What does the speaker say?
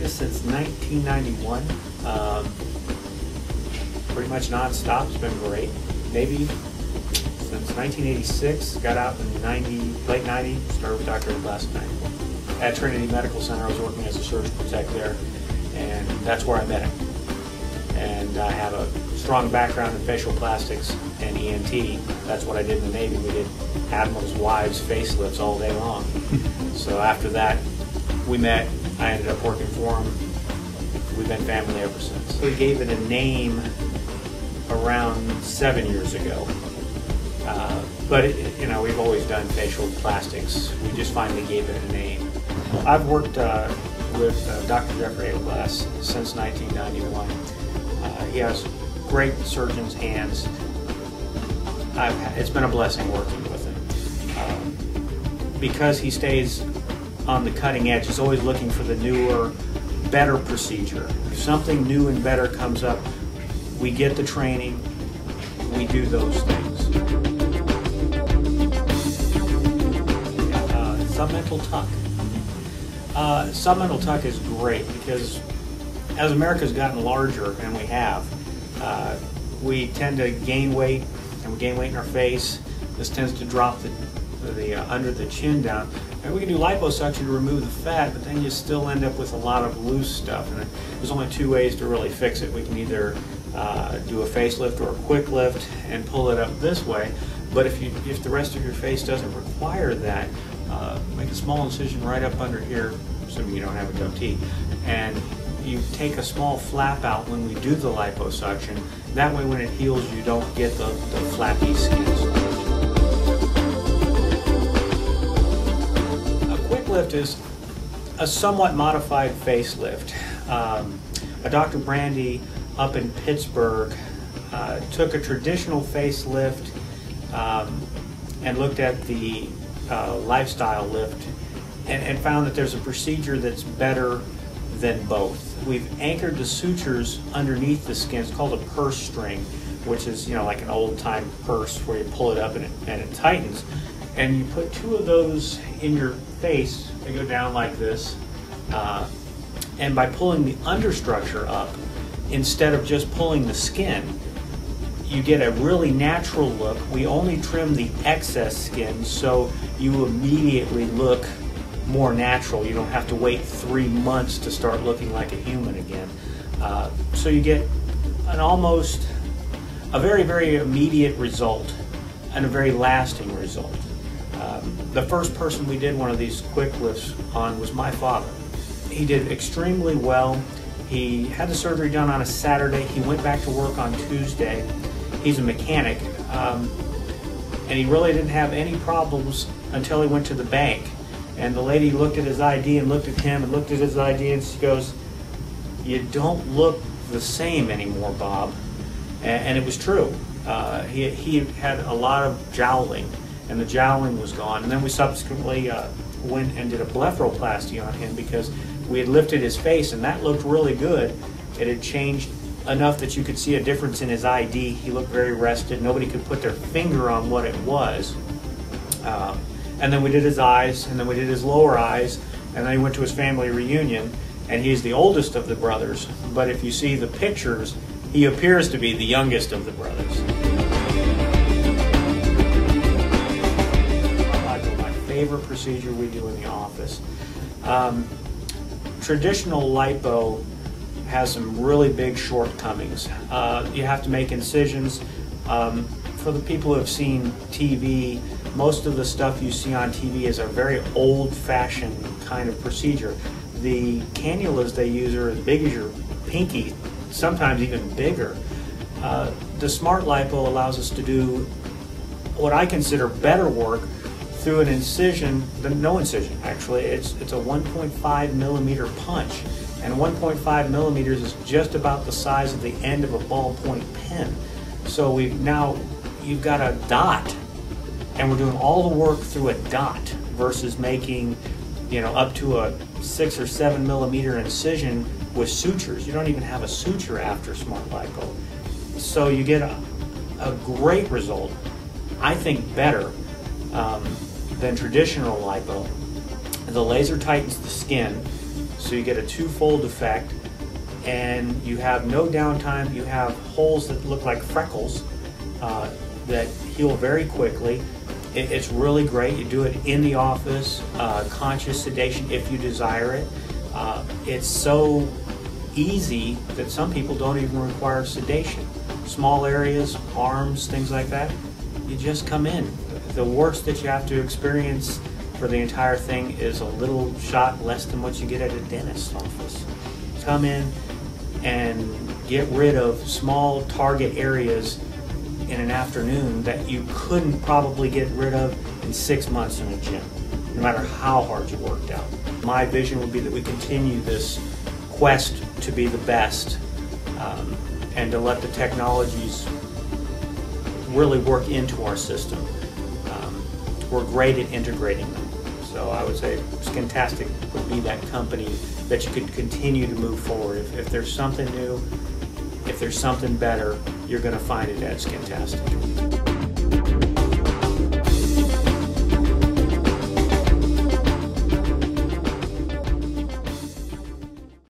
this since 1991. Pretty much non-stop. It's been great. Maybe since 1986. Got out in late 90s. Started with Dr. Adelglass at Trinity Medical Center. I was working as a surgical tech there, and that's where I met him. And I have a strong background in facial plastics and ENT. That's what I did in the Navy. We did admirals' wives' facelifts all day long. So after that, we met. I ended up working for him. We've been family ever since. We gave it a name around 7 years ago. But we've always done facial plastics. We just finally gave it a name. I've worked with Dr. Jeffrey Adelglass since 1991. He has great surgeon's hands. It's been a blessing working with him. Because he stays on the cutting edge, he's always looking for the newer, better procedure. If something new and better comes up, we get the training, we do those things. Submental tuck. Submental tuck is great because as America's gotten larger, and we tend to gain weight, and we gain weight in our face. This tends to drop the under the chin down. And we can do liposuction to remove the fat, but then you still end up with a lot of loose stuff. And there's only two ways to really fix it. We can either do a facelift or a quick lift and pull it up this way. But if the rest of your face doesn't require that, make a small incision right up under here, assuming you don't have a goatee, and you take a small flap out when we do the liposuction. That way when it heals, you don't get the flappy skin. A quick lift is a somewhat modified facelift. Dr. Brandy up in Pittsburgh took a traditional facelift and looked at the lifestyle lift and found that there's a procedure that's better than both. We've anchored the sutures underneath the skin. It's called a purse string, which is like an old-time purse where you pull it up and it tightens. And you put two of those in your face. They go down like this. And by pulling the understructure up, instead of just pulling the skin, you get a really natural look. We only trim the excess skin, so you immediately look more natural. You don't have to wait 3 months to start looking like a human again. So you get a very, very immediate result and a very lasting result. The first person we did one of these quick lifts on was my father. He did extremely well. He had the surgery done on a Saturday. He went back to work on Tuesday. He's a mechanic, and he really didn't have any problems until he went to the bank. And the lady looked at his ID and looked at him and looked at his ID, and she goes, "You don't look the same anymore, Bob." And it was true. He had a lot of jowling, and the jowling was gone. And then we subsequently went and did a blepharoplasty on him because we had lifted his face, and that looked really good. It had changed enough that you could see a difference in his ID. He looked very rested. Nobody could put their finger on what it was. And then we did his eyes, and then we did his lower eyes, and then he went to his family reunion, and he's the oldest of the brothers. But if you see the pictures, he appears to be the youngest of the brothers. My favorite procedure we do in the office. Traditional lipo has some really big shortcomings. You have to make incisions. For the people who have seen TV, most of the stuff you see on TV is a very old-fashioned kind of procedure. The cannulas they use are as big as your pinky, sometimes even bigger. The smart lipo allows us to do what I consider better work through an incision, no incision actually. It's a 1.5 millimeter punch, and 1.5 millimeters is just about the size of the end of a ballpoint pen. So you've got a dot, and we're doing all the work through a dot versus making up to a 6 or 7 millimeter incision with sutures. You don't even have a suture after smart lipo. So you get a great result, I think better than traditional lipo. The laser tightens the skin. So you get a two-fold effect, and you have no downtime. You have holes that look like freckles that heal very quickly. It's really great. You do it in the office, conscious sedation if you desire it. It's so easy that some people don't even require sedation. Small areas, arms, things like that, you just come in. The worst that you have to experience for the entire thing is a little shot less than what you get at a dentist's office. Come in and get rid of small target areas in an afternoon that you couldn't probably get rid of in 6 months in a gym, no matter how hard you worked out. My vision would be that we continue this quest to be the best, and to let the technologies really work into our system. We're great at integrating them. So I would say Skintastic would be that company that you could continue to move forward. If there's something new, if there's something better, you're going to find it at Skintastic.